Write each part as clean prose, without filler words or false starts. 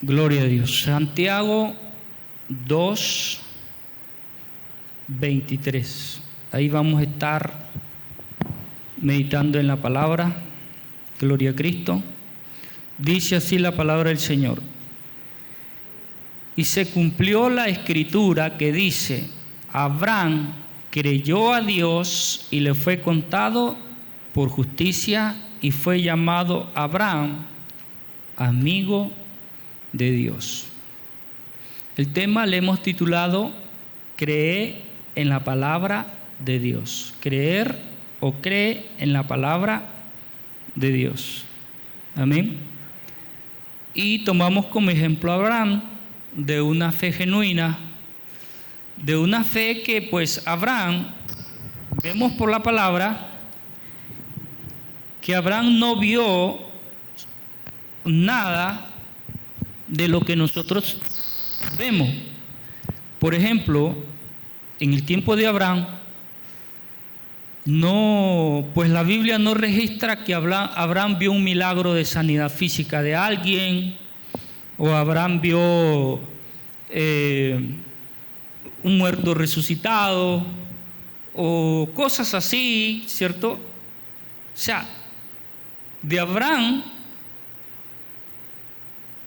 Gloria a Dios. Santiago 2:23. Ahí vamos a estar meditando en la palabra. Gloria a Cristo. Dice así la palabra del Señor. Y se cumplió la escritura que dice: Abraham creyó a Dios y le fue contado por justicia, y fue llamado Abraham amigo de Dios. El tema le hemos titulado Cree en la palabra de Dios. Creer o cree en la palabra de Dios. Amén. Y tomamos como ejemplo a Abraham, de una fe genuina, de una fe que pues Abraham, vemos por la palabra que Abraham no vio nada de lo que nosotros vemos. Por ejemplo, en el tiempo de Abraham, pues la Biblia no registra que Abraham vio un milagro de sanidad física de alguien, o Abraham vio un muerto resucitado, o cosas así, ¿cierto? O sea, de Abraham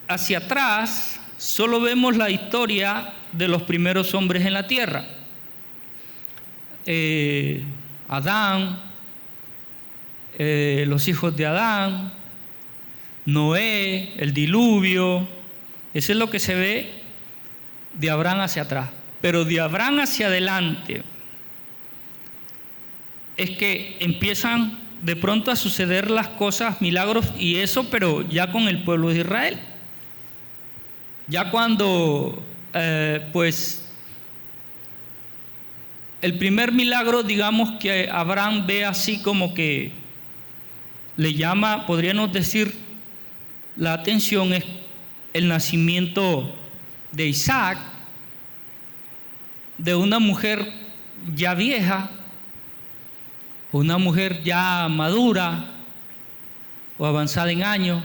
hacia atrás solo vemos la historia de los primeros hombres en la tierra. Adán, los hijos de Adán, Noé, el diluvio. Eso es lo que se ve de Abraham hacia atrás. Pero de Abraham hacia adelante es que empiezan de pronto a suceder las cosas, milagros y eso, pero ya con el pueblo de Israel. Ya cuando, pues, el primer milagro, digamos, que Abraham ve así como que le llama, podríamos decir, la atención, es el nacimiento de Isaac, de una mujer ya vieja, una mujer ya madura o avanzada en años,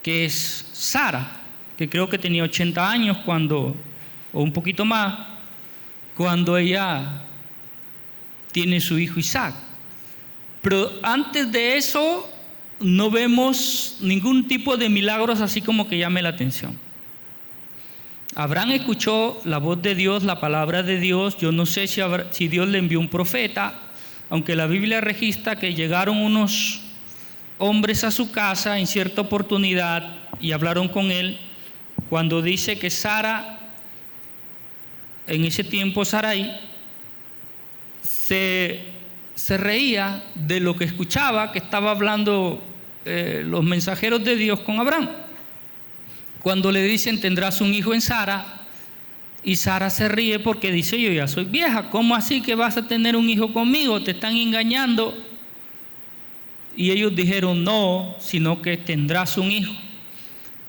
que es Sara, que creo que tenía 80 años o un poquito más, cuando ella tiene su hijo Isaac. Pero antes de eso no vemos ningún tipo de milagros así como que llame la atención. Abraham escuchó la voz de Dios, la palabra de Dios. Yo no sé si Dios le envió un profeta, aunque la Biblia registra que llegaron unos hombres a su casa en cierta oportunidad y hablaron con él, cuando dice que Sara, en ese tiempo Sarai, se reía de lo que escuchaba, que estaba hablando los mensajeros de Dios con Abraham. Cuando le dicen: tendrás un hijo en Sara, y Sara se ríe porque dice: yo ya soy vieja, ¿cómo así que vas a tener un hijo conmigo? Te están engañando. Y ellos dijeron: no, sino que tendrás un hijo.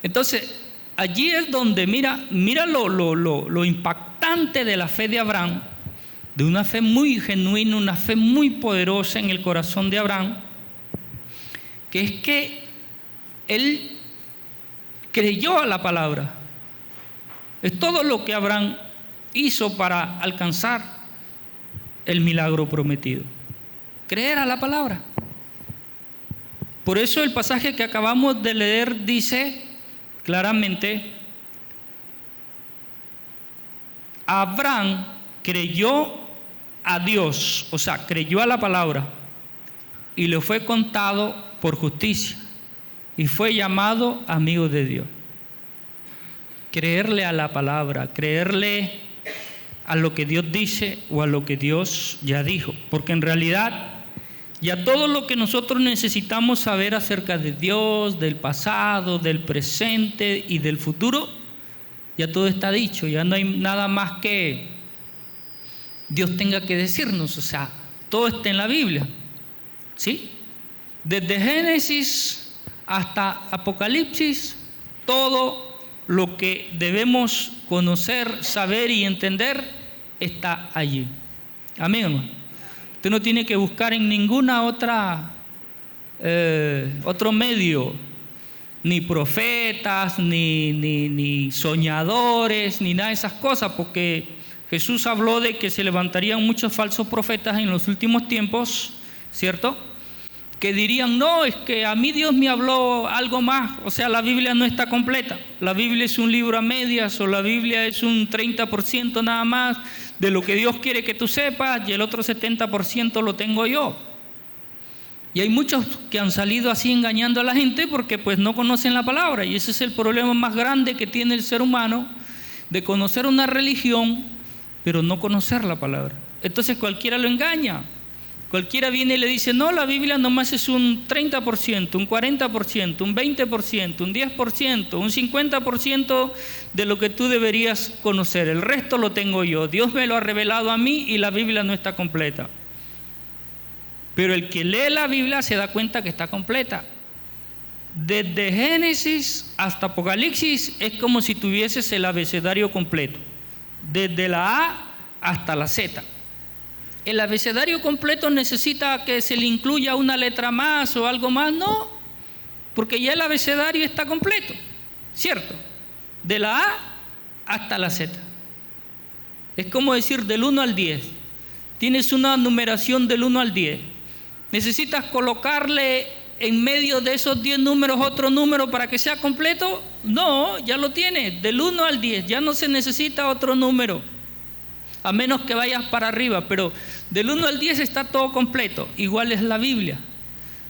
Entonces, allí es donde mira lo impactante de la fe de Abraham, de una fe muy genuina, una fe muy poderosa en el corazón de Abraham, que es que él creyó a la palabra. Es todo lo que Abraham hizo para alcanzar el milagro prometido. Creer a la palabra. Por eso el pasaje que acabamos de leer dice claramente: Abraham creyó a Dios, o sea, creyó a la palabra, y le fue contado por justicia, y fue llamado amigo de Dios. Creerle a la palabra, creerle a lo que Dios dice o a lo que Dios ya dijo, porque en realidad ya todo lo que nosotros necesitamos saber acerca de Dios, del pasado, del presente y del futuro, ya todo está dicho, ya no hay nada más que Dios tenga que decirnos, o sea, todo está en la Biblia, ¿sí? Desde Génesis hasta Apocalipsis, todo lo que debemos conocer, saber y entender está allí. Amén, hermano. Usted no tiene que buscar en ninguna otro medio ni profetas, ni soñadores, ni nada de esas cosas, porque Jesús habló de que se levantarían muchos falsos profetas en los últimos tiempos, ¿cierto? Que dirían, no, es que a mí Dios me habló algo más, o sea, la Biblia no está completa, la Biblia es un libro a medias, o la Biblia es un 30% nada más de lo que Dios quiere que tú sepas, y el otro 70% lo tengo yo. Y hay muchos que han salido así engañando a la gente porque pues no conocen la palabra, y ese es el problema más grande que tiene el ser humano, de conocer una religión pero no conocer la palabra. Entonces cualquiera lo engaña, cualquiera viene y le dice, no, la Biblia nomás es un 30%, un 40%, un 20%, un 10%, un 50% de lo que tú deberías conocer, el resto lo tengo yo, Dios me lo ha revelado a mí y la Biblia no está completa. Pero el que lee la Biblia se da cuenta que está completa. Desde Génesis hasta Apocalipsis es como si tuvieses el abecedario completo. Desde la A hasta la Z. ¿El abecedario completo necesita que se le incluya una letra más o algo más? No, porque ya el abecedario está completo, ¿cierto? De la A hasta la Z. Es como decir del 1 al 10. Tienes una numeración del 1 al 10. ¿Necesitas colocarle en medio de esos 10 números otro número para que sea completo? No, ya lo tienes, del 1 al 10, ya no se necesita otro número, a menos que vayas para arriba, pero del 1 al 10 está todo completo. Igual es la Biblia,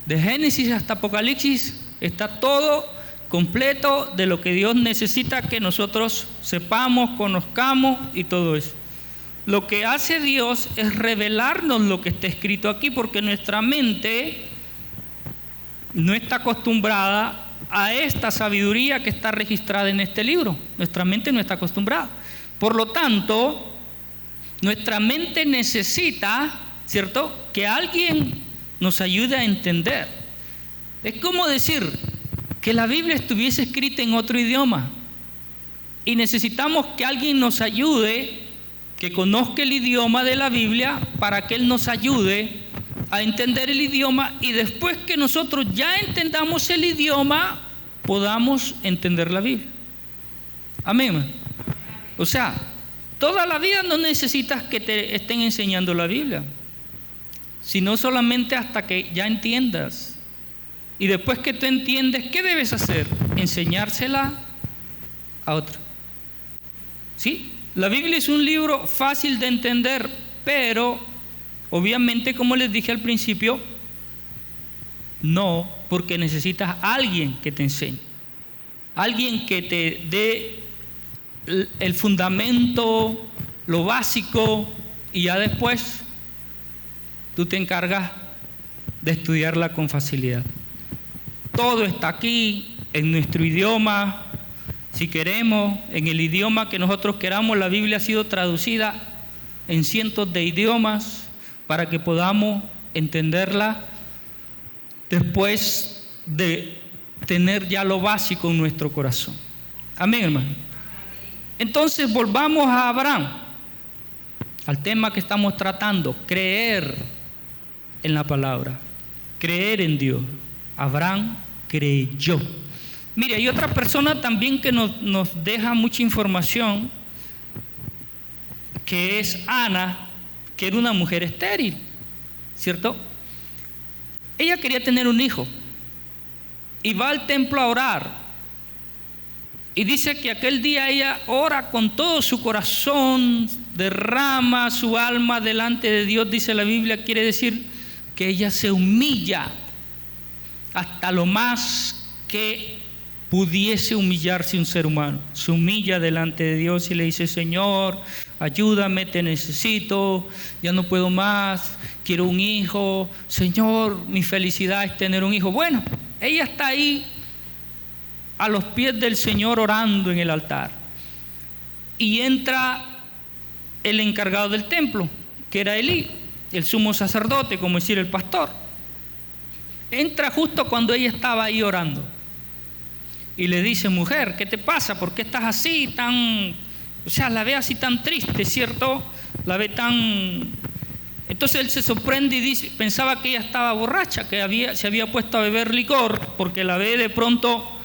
de Génesis hasta Apocalipsis está todo completo de lo que Dios necesita que nosotros sepamos, conozcamos y todo eso. Lo que hace Dios es revelarnos lo que está escrito aquí, porque nuestra mente no está acostumbrada a esta sabiduría que está registrada en este libro. Nuestra mente no está acostumbrada. Por lo tanto, nuestra mente necesita, ¿cierto?, que alguien nos ayude a entender. Es como decir que la Biblia estuviese escrita en otro idioma y necesitamos que alguien nos ayude, que conozca el idioma de la Biblia, para que Él nos ayude a entender el idioma, y después que nosotros ya entendamos el idioma, podamos entender la Biblia. Amén. O sea, toda la vida no necesitas que te estén enseñando la Biblia, sino solamente hasta que ya entiendas. Y después que tú entiendes, ¿qué debes hacer? Enseñársela a otro. ¿Sí? La Biblia es un libro fácil de entender, pero obviamente, como les dije al principio, no, porque necesitas a alguien que te enseñe, alguien que te dé el fundamento, lo básico, y ya después tú te encargas de estudiarla con facilidad. Todo está aquí en nuestro idioma. Si queremos, en el idioma que nosotros queramos, la Biblia ha sido traducida en cientos de idiomas para que podamos entenderla después de tener ya lo básico en nuestro corazón. Amén, hermano. Entonces volvamos a Abraham, al tema que estamos tratando, creer en la palabra, creer en Dios. Abraham creyó. Mire, hay otra persona también que nos deja mucha información, que es Ana, que era una mujer estéril, ¿cierto? Ella quería tener un hijo y va al templo a orar. Y dice que aquel día ella ora con todo su corazón, derrama su alma delante de Dios, dice la Biblia, quiere decir que ella se humilla hasta lo más que pudiese humillarse un ser humano. Se humilla delante de Dios y le dice: Señor, ayúdame, te necesito, ya no puedo más, quiero un hijo. Señor, mi felicidad es tener un hijo. Bueno, ella está ahí a los pies del Señor orando en el altar. Y entra el encargado del templo, que era Elí, el sumo sacerdote, como decir el pastor. Entra justo cuando ella estaba ahí orando. Y le dice: mujer, ¿qué te pasa? ¿Por qué estás así tan...? O sea, la ve así tan triste, ¿cierto? La ve tan... Entonces él se sorprende y dice, pensaba que ella estaba borracha, que se había puesto a beber licor, porque la ve de pronto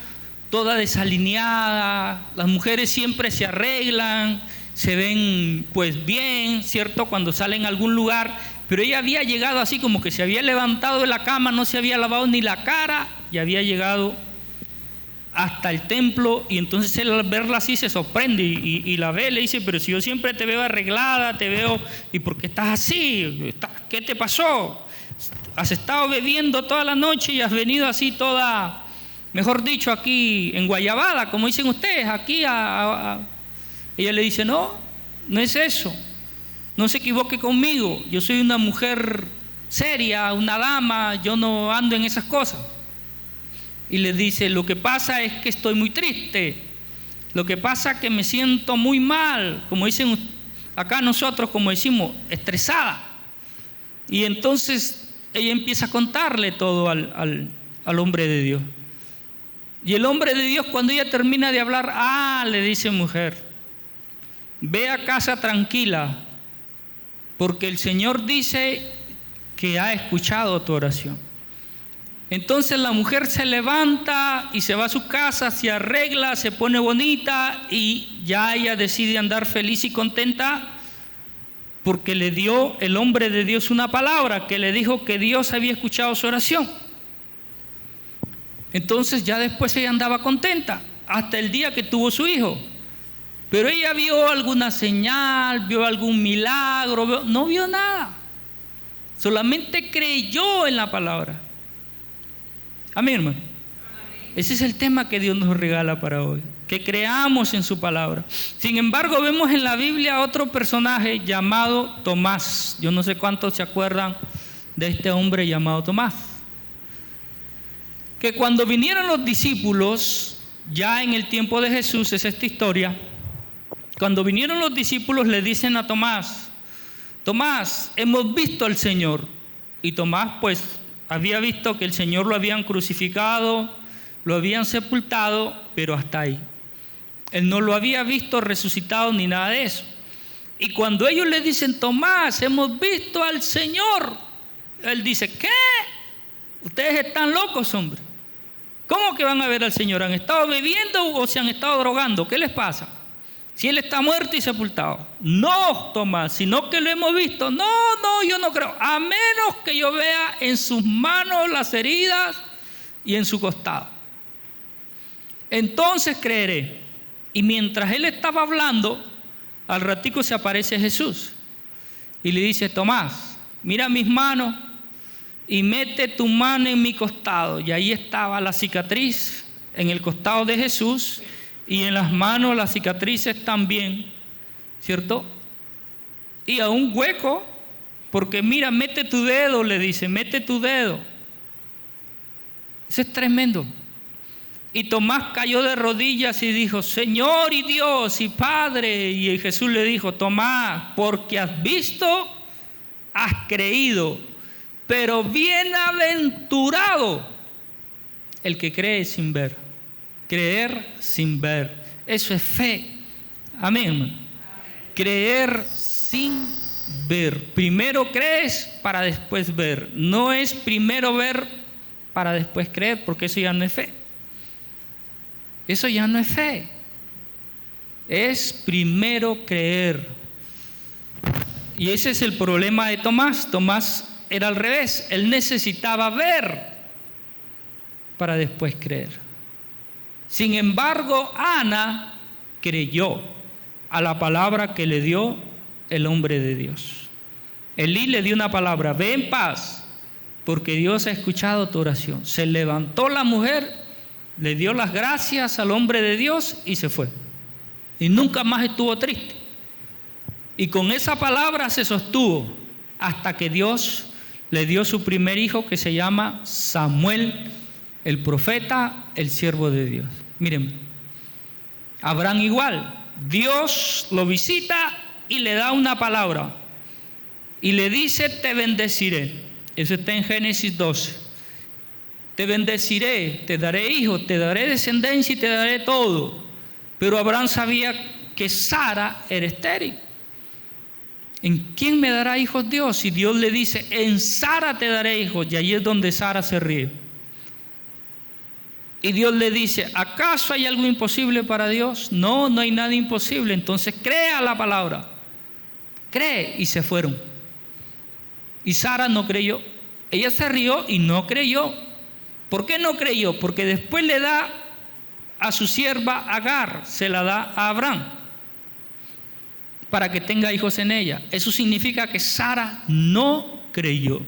toda desalineada. Las mujeres siempre se arreglan, se ven pues bien, ¿cierto? Cuando salen a algún lugar, pero ella había llegado así como que se había levantado de la cama, no se había lavado ni la cara y había llegado hasta el templo, y entonces él al verla así se sorprende y la ve, le dice, pero si yo siempre te veo arreglada, te veo, ¿y por qué estás así? ¿Qué te pasó? Has estado bebiendo toda la noche y has venido así toda, mejor dicho, aquí en guayabada, como dicen ustedes, aquí Ella le dice, no es eso, no se equivoque conmigo, yo soy una mujer seria, una dama, yo no ando en esas cosas. Y le dice, lo que pasa es que estoy muy triste, lo que pasa es que me siento muy mal, como dicen acá nosotros, como decimos, estresada. Y entonces ella empieza a contarle todo al hombre de Dios. Y el hombre de Dios, cuando ella termina de hablar, le dice, mujer, ve a casa tranquila, porque el Señor dice que ha escuchado tu oración. Entonces la mujer se levanta y se va a su casa, se arregla, se pone bonita y ya ella decide andar feliz y contenta porque le dio el hombre de Dios una palabra que le dijo que Dios había escuchado su oración. Entonces ya después ella andaba contenta hasta el día que tuvo su hijo. Pero ella vio alguna señal, vio algún milagro, no vio nada. Solamente creyó en la palabra. Amén, hermano. Ese es el tema que Dios nos regala para hoy, que creamos en su palabra. Sin embargo, vemos en la Biblia otro personaje llamado Tomás. Yo no sé cuántos se acuerdan de este hombre llamado Tomás. Que cuando vinieron los discípulos, ya en el tiempo de Jesús, es esta historia, cuando vinieron los discípulos le dicen a Tomás, Tomás, hemos visto al Señor. Y Tomás pues había visto que el Señor lo habían crucificado, lo habían sepultado, pero hasta ahí. Él no lo había visto resucitado ni nada de eso. Y cuando ellos le dicen, Tomás, hemos visto al Señor, él dice, ¿qué? Ustedes están locos, hombre. ¿Cómo que van a ver al Señor? ¿Han estado bebiendo o se han estado drogando? ¿Qué les pasa? Si Él está muerto y sepultado. No, Tomás, sino que lo hemos visto. No, yo no creo. A menos que yo vea en sus manos las heridas y en su costado. Entonces creeré. Y mientras él estaba hablando, al ratico se aparece Jesús. Y le dice, Tomás, mira mis manos y mete tu mano en mi costado. Y ahí estaba la cicatriz en el costado de Jesús. Y en las manos las cicatrices también, ¿cierto? Y a un hueco, porque mira, mete tu dedo, le dice, mete tu dedo. Eso es tremendo. Y Tomás cayó de rodillas y dijo, Señor y Dios y Padre. Y Jesús le dijo, Tomás, porque has visto, has creído. Pero bienaventurado el que cree sin ver. Creer sin ver. Eso es fe. Amén, hermano. Creer sin ver. Primero crees para después ver. No es primero ver para después creer, porque eso ya no es fe. Eso ya no es fe. Es primero creer. Y ese es el problema de Tomás. Tomás era al revés. Él necesitaba ver para después creer. Sin embargo, Ana creyó a la palabra que le dio el hombre de Dios. Elí le dio una palabra, ve en paz, porque Dios ha escuchado tu oración. Se levantó la mujer, le dio las gracias al hombre de Dios y se fue. Y nunca más estuvo triste. Y con esa palabra se sostuvo hasta que Dios le dio su primer hijo, que se llama Samuel, el profeta, el siervo de Dios. Miren, Abraham igual, Dios lo visita y le da una palabra y le dice, te bendeciré. Eso está en Génesis 12. Te bendeciré, te daré hijos, te daré descendencia y te daré todo. Pero Abraham sabía que Sara era estéril. ¿En quién me dará hijos Dios? Y Dios le dice, en Sara te daré hijos. Y ahí es donde Sara se ríe. Y Dios le dice, ¿acaso hay algo imposible para Dios? No, no hay nada imposible. Entonces crea la palabra. Cree. Y se fueron. Y Sara no creyó. Ella se rió y no creyó. ¿Por qué no creyó? Porque después le da a su sierva Agar, se la da a Abraham, para que tenga hijos en ella. Eso significa que Sara no creyó.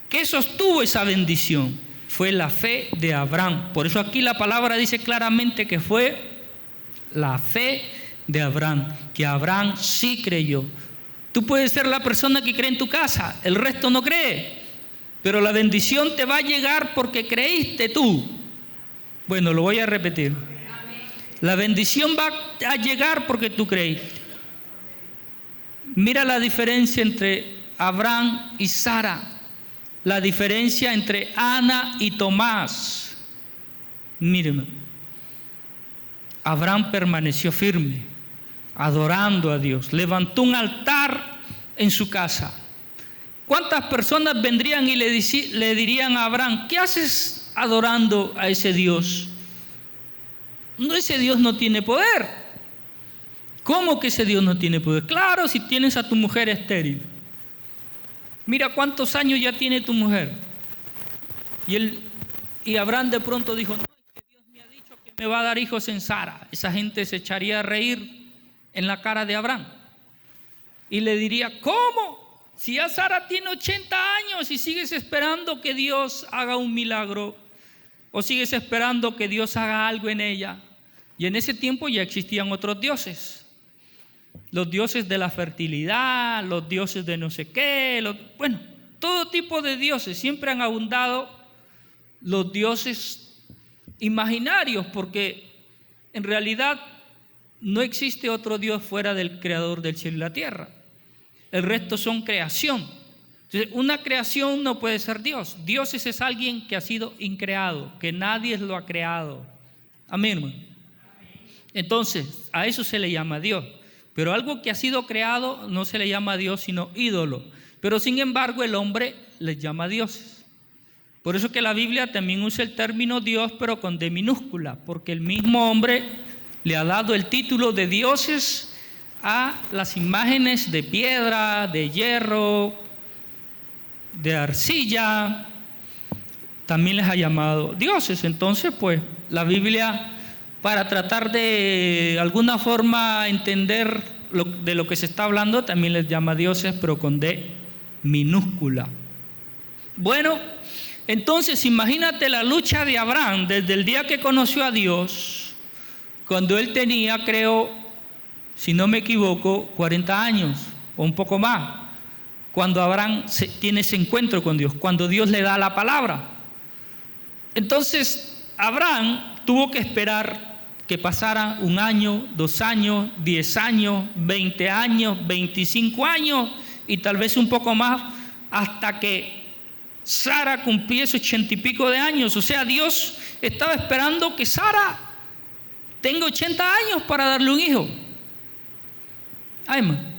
¿Qué sostuvo esa bendición? Fue la fe de Abraham. Por eso aquí la palabra dice claramente que fue la fe de Abraham, que Abraham sí creyó. Tú puedes ser la persona que cree en tu casa, el resto no cree, pero la bendición te va a llegar porque creíste tú. Bueno, lo voy a repetir. La bendición va a llegar porque tú creíste. Mira la diferencia entre Abraham y Sara. La diferencia entre Ana y Tomás. Mírenme. Abraham permaneció firme, adorando a Dios. Levantó un altar en su casa. ¿Cuántas personas vendrían y le dirían a Abraham, ¿qué haces adorando a ese Dios? No, ese Dios no tiene poder. ¿Cómo que ese Dios no tiene poder? Claro, si tienes a tu mujer estéril. Mira cuántos años ya tiene tu mujer. Y Abraham de pronto dijo, no, es que Dios me ha dicho que me va a dar hijos en Sara. Esa gente se echaría a reír en la cara de Abraham. Y le diría, ¿cómo? Si ya Sara tiene 80 años y sigues esperando que Dios haga un milagro, o sigues esperando que Dios haga algo en ella. Y en ese tiempo ya existían otros dioses. Los dioses de la fertilidad, los dioses de no sé qué, bueno, todo tipo de dioses. Siempre han abundado los dioses imaginarios, porque en realidad no existe otro Dios fuera del creador del cielo y la tierra. El resto son creación. Entonces, una creación no puede ser Dios. Dios es alguien que ha sido increado, que nadie lo ha creado. Amén, hermano. Entonces, a eso se le llama Dios. Pero algo que ha sido creado no se le llama Dios, sino ídolo. Pero sin embargo, el hombre les llama dioses. Por eso que la Biblia también usa el término Dios, pero con D minúscula, porque el mismo hombre le ha dado el título de dioses a las imágenes de piedra, de hierro, de arcilla. También les ha llamado dioses. Entonces, pues, la Biblia, para tratar de alguna forma entender de lo que se está hablando, también les llama dioses, pero con D minúscula. Bueno, entonces imagínate la lucha de Abraham desde el día que conoció a Dios, cuando él tenía, creo, si no me equivoco, 40 años o un poco más, cuando Abraham tiene ese encuentro con Dios, cuando Dios le da la palabra. Entonces, Abraham tuvo que esperar que pasara 1 año, 2 años, 10 años, 20 años, 25 años y tal vez un poco más, hasta que Sara cumpliese 80 y pico de años. O sea, Dios estaba esperando que Sara tenga 80 años para darle un hijo. Ay, man.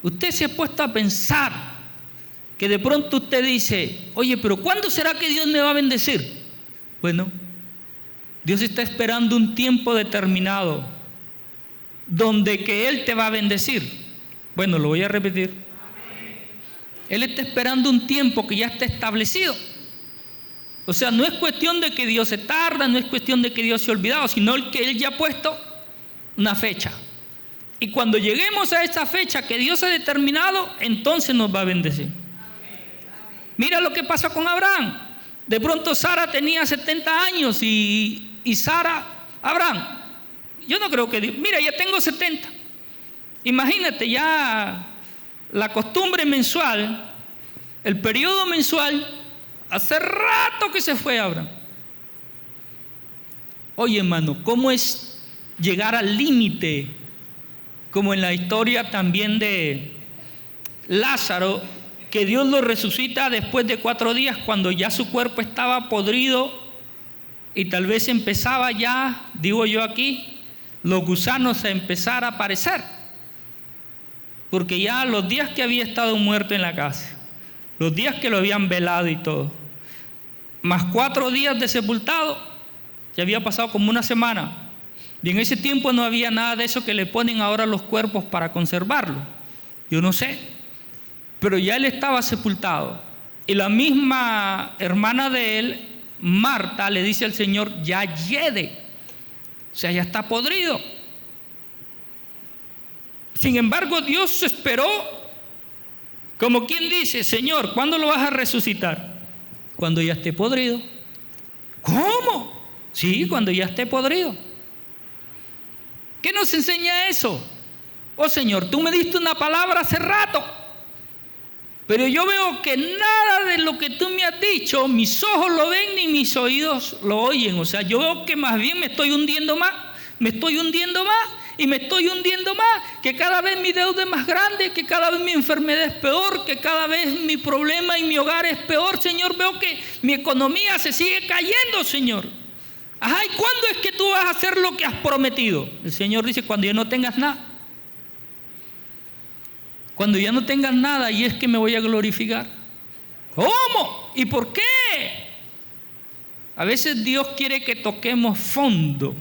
Usted se ha puesto a pensar que de pronto usted dice, oye, pero ¿cuándo será que Dios me va a bendecir? Bueno, Dios está esperando un tiempo determinado donde que Él te va a bendecir. Bueno, lo voy a repetir. Él está esperando un tiempo que ya está establecido. O sea, no es cuestión de que Dios se tarda, no es cuestión de que Dios se ha olvidado, sino que Él ya ha puesto una fecha. Y cuando lleguemos a esa fecha que Dios ha determinado, entonces nos va a bendecir. Mira lo que pasó con Abraham. De pronto Sara tenía 70 años y Sara, Abraham, yo no creo que Dios, mira, ya tengo 70. Imagínate ya la costumbre mensual, el periodo mensual, hace rato que se fue Abraham. Oye, hermano, ¿cómo es llegar al límite? Como en la historia también de Lázaro, que Dios lo resucita después de 4 días, cuando ya su cuerpo estaba podrido y tal vez empezaba ya, digo yo aquí, los gusanos a empezar a aparecer. Porque ya los días que había estado muerto en la casa, los días que lo habían velado y todo, más 4 días de sepultado, ya había pasado como una semana. Y en ese tiempo no había nada de eso que le ponen ahora a los cuerpos para conservarlo. Yo no sé. Pero ya él estaba sepultado. Y la misma hermana de él, Marta, le dice al Señor, ya hiede. O sea, ya está podrido. Sin embargo, Dios esperó, como quien dice, Señor, ¿cuándo lo vas a resucitar? Cuando ya esté podrido. ¿Cómo? Sí, cuando ya esté podrido. ¿Qué nos enseña eso? Oh Señor, tú me diste una palabra hace rato, pero yo veo que nada de lo que tú me has dicho, mis ojos lo ven ni mis oídos lo oyen. O sea, yo veo que más bien me estoy hundiendo más, me estoy hundiendo más y me estoy hundiendo más, que cada vez mi deuda es más grande, que cada vez mi enfermedad es peor, que cada vez mi problema en mi hogar es peor. Señor, veo que mi economía se sigue cayendo, Señor. Ajá, ¿y cuándo es que tú vas a hacer lo que has prometido? El Señor dice, cuando ya no tengas nada. Cuando ya no tengas nada, y es que me voy a glorificar. ¿Cómo? ¿Y por qué? A veces Dios quiere que toquemos fondo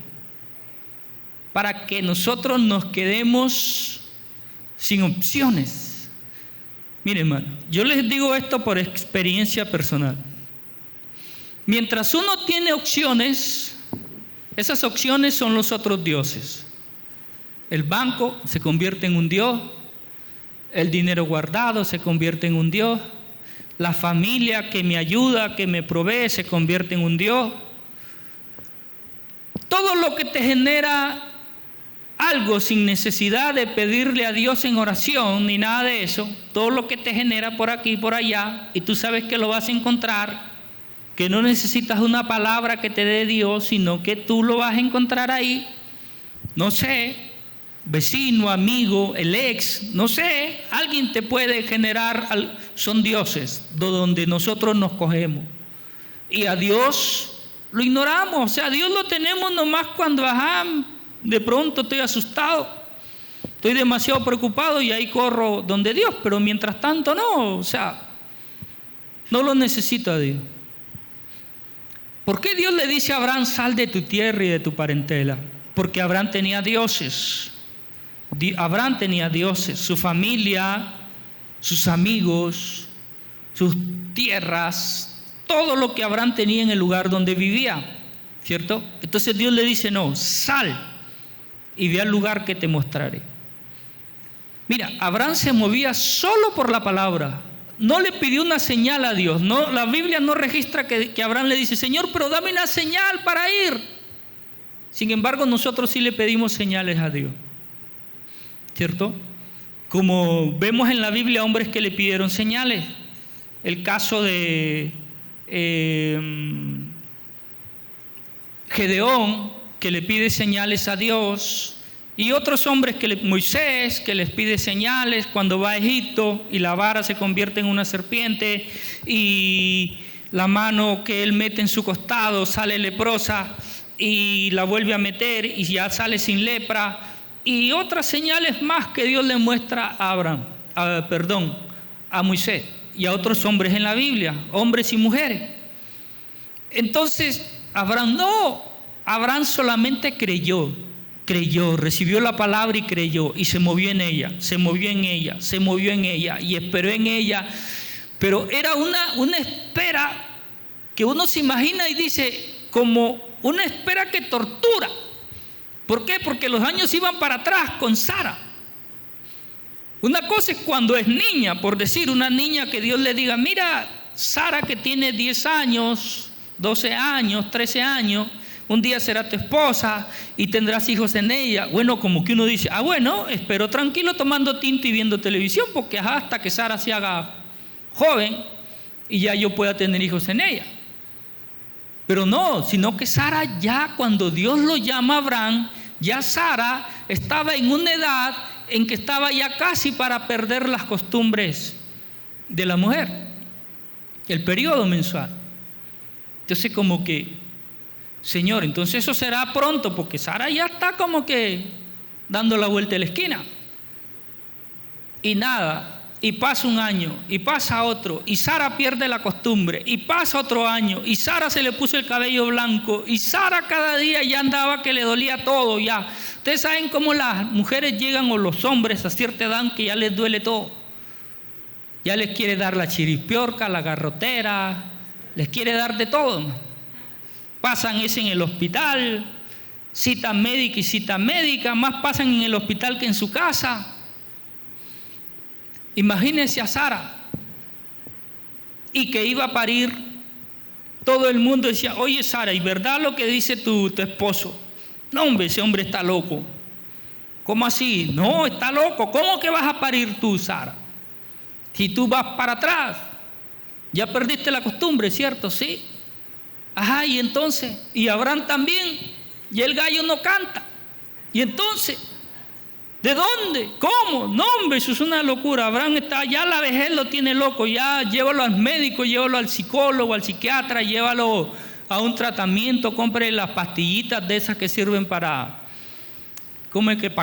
para que nosotros nos quedemos sin opciones. Miren, hermano, yo les digo esto por experiencia personal. Mientras uno tiene opciones, esas opciones son los otros dioses. El banco se convierte en un dios, el dinero guardado se convierte en un dios, la familia que me ayuda, que me provee, se convierte en un dios. Todo lo que te genera algo sin necesidad de pedirle a Dios en oración ni nada de eso, todo lo que te genera por aquí y por allá, y tú sabes que lo vas a encontrar, que no necesitas una palabra que te dé Dios, sino que tú lo vas a encontrar ahí, no sé, vecino, amigo, el ex, no sé, alguien te puede generar, son dioses donde nosotros nos cogemos. Y a Dios lo ignoramos, o sea, a Dios lo tenemos nomás cuando, de pronto estoy asustado, estoy demasiado preocupado y ahí corro donde Dios, pero mientras tanto no, o sea, no lo necesito a Dios. ¿Por qué Dios le dice a Abraham, sal de tu tierra y de tu parentela? Porque Abraham tenía dioses. Abraham tenía dioses, su familia, sus amigos, sus tierras, todo lo que Abraham tenía en el lugar donde vivía, ¿cierto? Entonces Dios le dice, no, sal y ve al lugar que te mostraré. Mira, Abraham se movía solo por la palabra. No le pidió una señal a Dios. No, la Biblia no registra que Abraham le dice, Señor, pero dame una señal para ir. Sin embargo, nosotros sí le pedimos señales a Dios, ¿cierto? Como vemos en la Biblia, hombres que le pidieron señales. El caso de Gedeón, que le pide señales a Dios. Y otros hombres, Moisés, que les pide señales cuando va a Egipto y la vara se convierte en una serpiente y la mano que él mete en su costado sale leprosa y la vuelve a meter y ya sale sin lepra. Y otras señales más que Dios le muestra a Moisés y a otros hombres en la Biblia, hombres y mujeres. Entonces, Abraham solamente creyó, recibió la palabra y creyó, y se movió en ella y esperó en ella. Pero era una espera que uno se imagina y dice como una espera que tortura. ¿Por qué? Porque los años iban para atrás con Sara. Una cosa es cuando es niña, por decir, una niña que Dios le diga, mira, Sara que tiene 10 años, 12 años, 13 años, un día será tu esposa y tendrás hijos en ella. Bueno, como que uno dice, bueno, espero tranquilo tomando tinto y viendo televisión, porque hasta que Sara se haga joven y ya yo pueda tener hijos en ella. Pero no, sino que Sara ya cuando Dios lo llama a Abraham, ya Sara estaba en una edad en que estaba ya casi para perder las costumbres de la mujer, el periodo mensual. Entonces como que, Señor, entonces eso será pronto, porque Sara ya está como que dando la vuelta a la esquina. Y nada, y pasa un año, y pasa otro, y Sara pierde la costumbre, y pasa otro año, y Sara se le puso el cabello blanco, y Sara cada día ya andaba que le dolía todo ya. Ustedes saben cómo las mujeres llegan, o los hombres a cierta edad, que ya les duele todo. Ya les quiere dar la chiripiorca, la garrotera, les quiere dar de todo. Pasan ese en el hospital, cita médica y cita médica, más pasan en el hospital que en su casa. Imagínense a Sara, y que iba a parir, todo el mundo decía, oye Sara, ¿y verdad lo que dice tu esposo? No, hombre, ese hombre está loco. ¿Cómo así? No, está loco. ¿Cómo que vas a parir tú, Sara? Si tú vas para atrás, ya perdiste la costumbre, ¿cierto? Sí. Ajá, y entonces, y Abraham también, y el gallo no canta. Y entonces, ¿de dónde? ¿Cómo? No, hombre, eso es una locura. Abraham está, ya la vejez lo tiene loco, ya llévalo al médico, llévalo al psicólogo, al psiquiatra, llévalo a un tratamiento, compre las pastillitas de esas que sirven para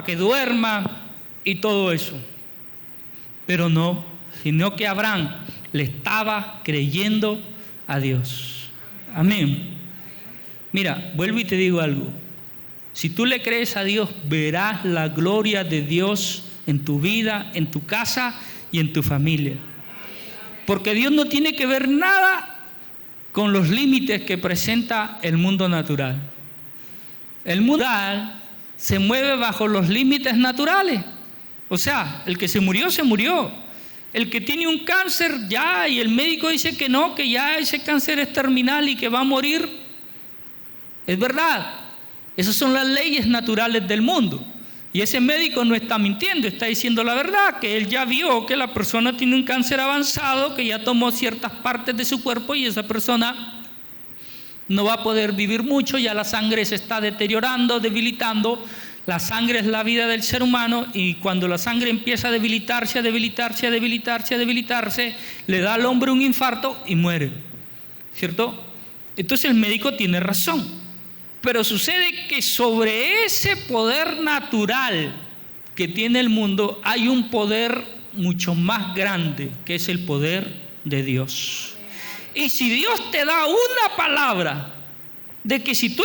que duerma y todo eso. Pero no, sino que Abraham le estaba creyendo a Dios. Amén. Mira, vuelvo y te digo algo. Si tú le crees a Dios, verás la gloria de Dios en tu vida, en tu casa y en tu familia. Porque Dios no tiene que ver nada con los límites que presenta el mundo natural. El mundo natural se mueve bajo los límites naturales. O sea, el que se murió, se murió. El que tiene un cáncer, ya, y el médico dice que no, que ya ese cáncer es terminal y que va a morir. Es verdad. Esas son las leyes naturales del mundo. Y ese médico no está mintiendo, está diciendo la verdad, que él ya vio que la persona tiene un cáncer avanzado, que ya tomó ciertas partes de su cuerpo y esa persona no va a poder vivir mucho, ya la sangre se está deteriorando, debilitando. La sangre es la vida del ser humano, y cuando la sangre empieza a debilitarse, le da al hombre un infarto y muere, ¿cierto? Entonces el médico tiene razón. Pero sucede que sobre ese poder natural que tiene el mundo hay un poder mucho más grande, que es el poder de Dios. Y si Dios te da una palabra de que si tú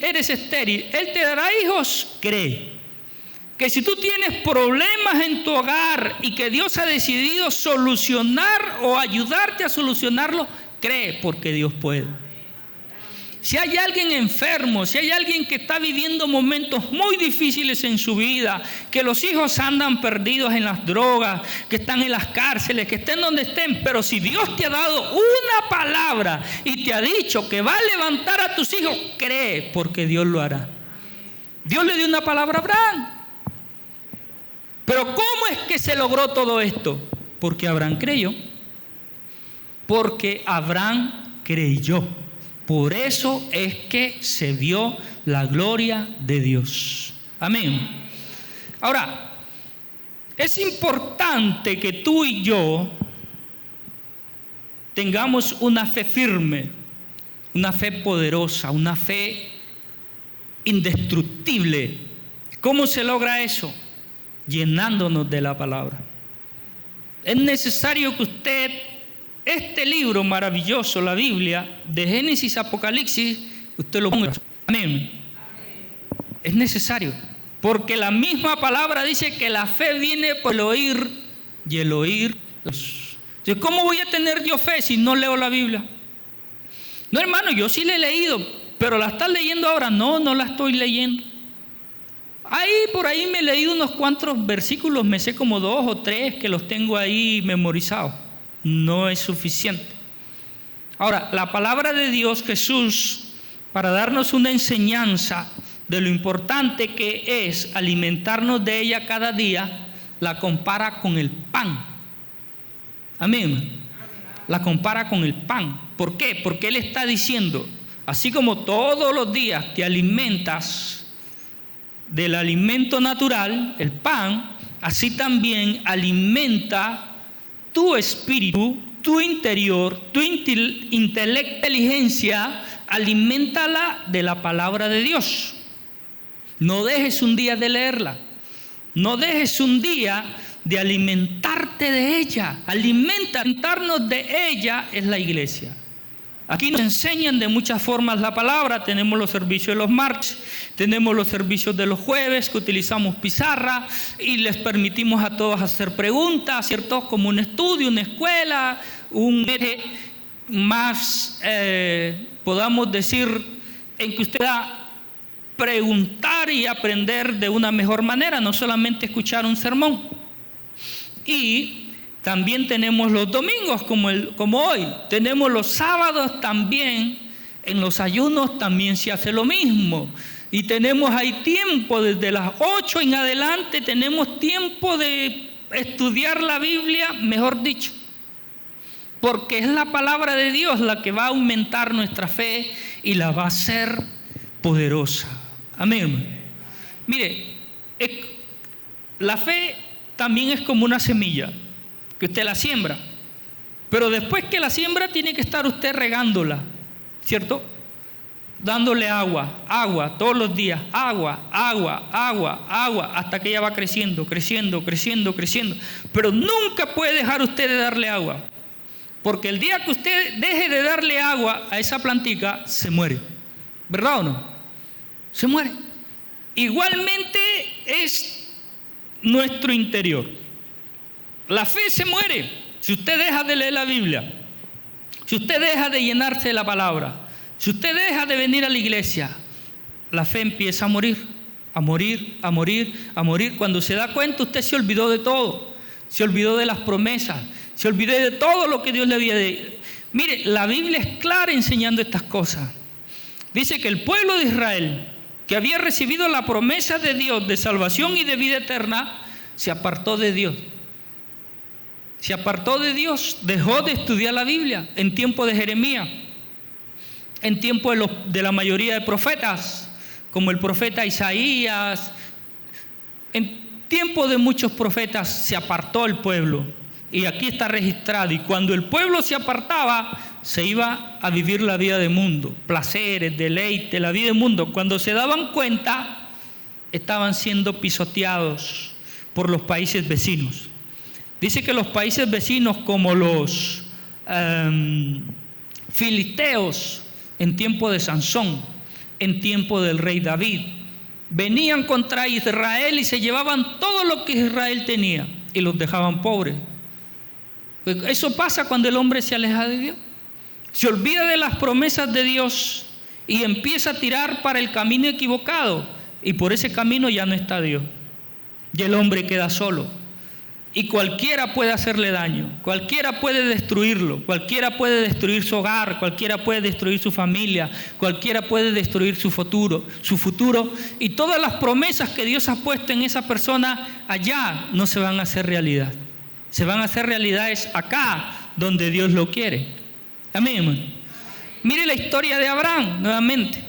eres estéril, Él te dará hijos, cree. Que si tú tienes problemas en tu hogar y que Dios ha decidido solucionar o ayudarte a solucionarlo, cree, porque Dios puede. Si hay alguien enfermo, si hay alguien que está viviendo momentos muy difíciles en su vida, que los hijos andan perdidos en las drogas, que están en las cárceles, que estén donde estén, pero si Dios te ha dado una palabra y te ha dicho que va a levantar a tus hijos, cree, porque Dios lo hará. Dios le dio una palabra a Abraham. Pero ¿cómo es que se logró todo esto? Porque Abraham creyó. Porque Abraham creyó. Por eso es que se vio la gloria de Dios. Amén. Ahora, es importante que tú y yo tengamos una fe firme, una fe poderosa, una fe indestructible. ¿Cómo se logra eso? Llenándonos de la palabra. Es necesario que usted, este libro maravilloso, la Biblia, de Génesis a Apocalipsis, usted lo ponga. Amén. Es necesario, porque la misma palabra dice que la fe viene por el oír y el oír. ¿Cómo voy a tener yo fe si no leo la Biblia? No, hermano, yo sí la he leído, pero ¿la estás leyendo ahora? No, no la estoy leyendo. Por ahí me he leído unos cuantos versículos, me sé como 2 o 3 que los tengo ahí memorizados. No es suficiente. Ahora, la palabra de Dios, Jesús, para darnos una enseñanza de lo importante que es alimentarnos de ella cada día, la compara con el pan. Amén. La compara con el pan. ¿Por qué? Porque Él está diciendo, así como todos los días te alimentas del alimento natural, el pan, así también alimenta tu espíritu, tu interior, tu inteligencia, aliméntala de la palabra de Dios. No dejes un día de leerla. No dejes un día de alimentarte de ella. Alimentarnos de ella es la iglesia. Aquí nos enseñan de muchas formas la palabra. Tenemos los servicios de los martes, tenemos los servicios de los jueves, que utilizamos pizarra y les permitimos a todos hacer preguntas, ¿cierto? Como un estudio, una escuela, un más, podamos decir, en que usted pueda preguntar y aprender de una mejor manera, no solamente escuchar un sermón. Y también tenemos los domingos como hoy, tenemos los sábados también, en los ayunos también se hace lo mismo. Y tenemos ahí tiempo, desde las 8 en adelante tenemos tiempo de estudiar la Biblia, mejor dicho. Porque es la palabra de Dios la que va a aumentar nuestra fe y la va a hacer poderosa. Amén. Mire, la fe también es como una semilla, que usted la siembra. Pero después que la siembra tiene que estar usted regándola, ¿cierto? Dándole agua todos los días, agua, hasta que ella va creciendo. Pero nunca puede dejar usted de darle agua. Porque el día que usted deje de darle agua a esa plantica, se muere. ¿Verdad o no? Se muere. Igualmente es nuestro interior. La fe se muere si usted deja de leer la Biblia, si usted deja de llenarse de la palabra, si usted deja de venir a la iglesia. La fe empieza a morir. Cuando se da cuenta, usted se olvidó de todo, se olvidó de las promesas, se olvidó de todo lo que Dios le había dicho. Mire, la Biblia es clara enseñando estas cosas. Dice que el pueblo de Israel, que había recibido la promesa de Dios de salvación y de vida eterna, se apartó de Dios. Se apartó de Dios, dejó de estudiar la Biblia en tiempo de Jeremías, en tiempo de la mayoría de profetas, como el profeta Isaías. En tiempo de muchos profetas se apartó el pueblo. Y aquí está registrado. Y cuando el pueblo se apartaba, se iba a vivir la vida del mundo, placeres, deleite, la vida del mundo. Cuando se daban cuenta, estaban siendo pisoteados por los países vecinos. Dice que los países vecinos, como los filisteos en tiempo de Sansón, en tiempo del rey David, venían contra Israel y se llevaban todo lo que Israel tenía y los dejaban pobres. Pues eso pasa cuando el hombre se aleja de Dios. Se olvida de las promesas de Dios y empieza a tirar para el camino equivocado. Y por ese camino ya no está Dios. Y el hombre queda solo. Y cualquiera puede hacerle daño. Cualquiera puede destruirlo. Cualquiera puede destruir su hogar. Cualquiera puede destruir su familia. Cualquiera puede destruir su futuro. Y todas las promesas que Dios ha puesto en esa persona allá no se van a hacer realidad. Se van a hacer realidades acá, donde Dios lo quiere. Amén. Mire la historia de Abraham nuevamente.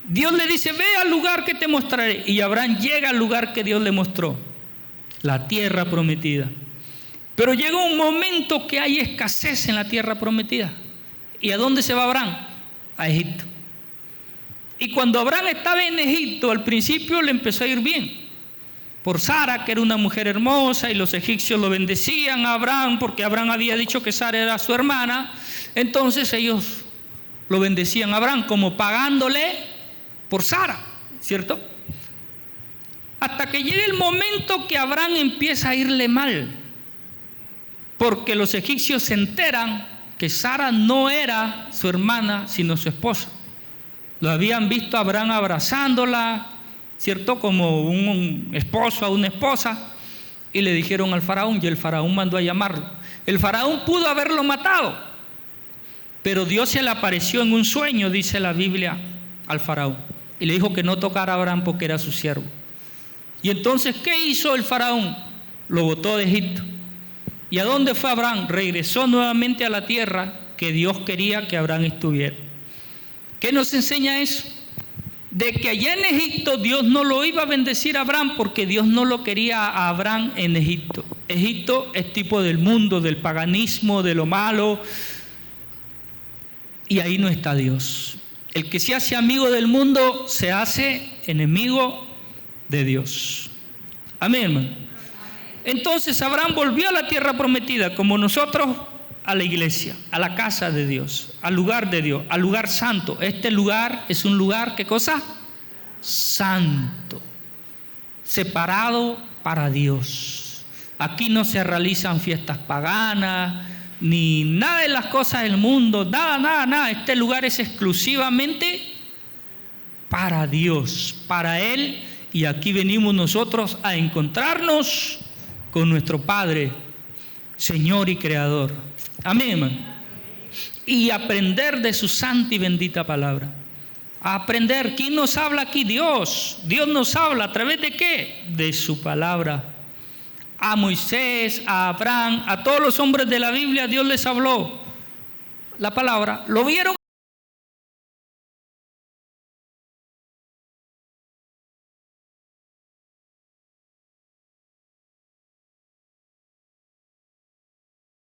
Dios le dice, ve al lugar que te mostraré. Y Abraham llega al lugar que Dios le mostró, la tierra prometida. Pero llega un momento que hay escasez en la tierra prometida. ¿Y a dónde se va Abraham? A Egipto. Y cuando Abraham estaba en Egipto, al principio le empezó a ir bien. Por Sara, que era una mujer hermosa, y los egipcios lo bendecían a Abraham, porque Abraham había dicho que Sara era su hermana. Entonces ellos lo bendecían a Abraham, como pagándole por Sara, ¿cierto? Hasta que llega el momento que Abraham empieza a irle mal, porque los egipcios se enteran que Sara no era su hermana, sino su esposa. Lo habían visto a Abraham abrazándola, ¿cierto? Como un esposo a una esposa, y le dijeron al faraón, y el faraón mandó a llamarlo. El faraón pudo haberlo matado, pero Dios se le apareció en un sueño, dice la Biblia, al faraón, y le dijo que no tocara a Abraham porque era su siervo. Y entonces, ¿qué hizo el faraón? Lo botó de Egipto. ¿Y a dónde fue Abraham? Regresó nuevamente a la tierra que Dios quería que Abraham estuviera. ¿Qué nos enseña eso? De que allá en Egipto Dios no lo iba a bendecir a Abraham, porque Dios no lo quería a Abraham en Egipto. Egipto es tipo del mundo, del paganismo, de lo malo, y ahí no está Dios. El que se hace amigo del mundo se hace enemigo de Dios. Amén, hermano. Entonces Abraham volvió a la tierra prometida, como nosotros a la iglesia, a la casa de Dios, al lugar de Dios, al lugar santo. Este lugar es un lugar, ¿qué cosa? Santo, separado para Dios. Aquí no se realizan fiestas paganas, ni nada de las cosas del mundo, nada. Este lugar es exclusivamente para Dios, para Él, y aquí venimos nosotros a encontrarnos con nuestro Padre, Señor y Creador. Amén, hermano. Y aprender de su santa y bendita palabra. A aprender. ¿Quién nos habla aquí? Dios. Dios nos habla. ¿A través de qué? De su palabra. A Moisés, a Abraham, a todos los hombres de la Biblia, Dios les habló la palabra. ¿Lo vieron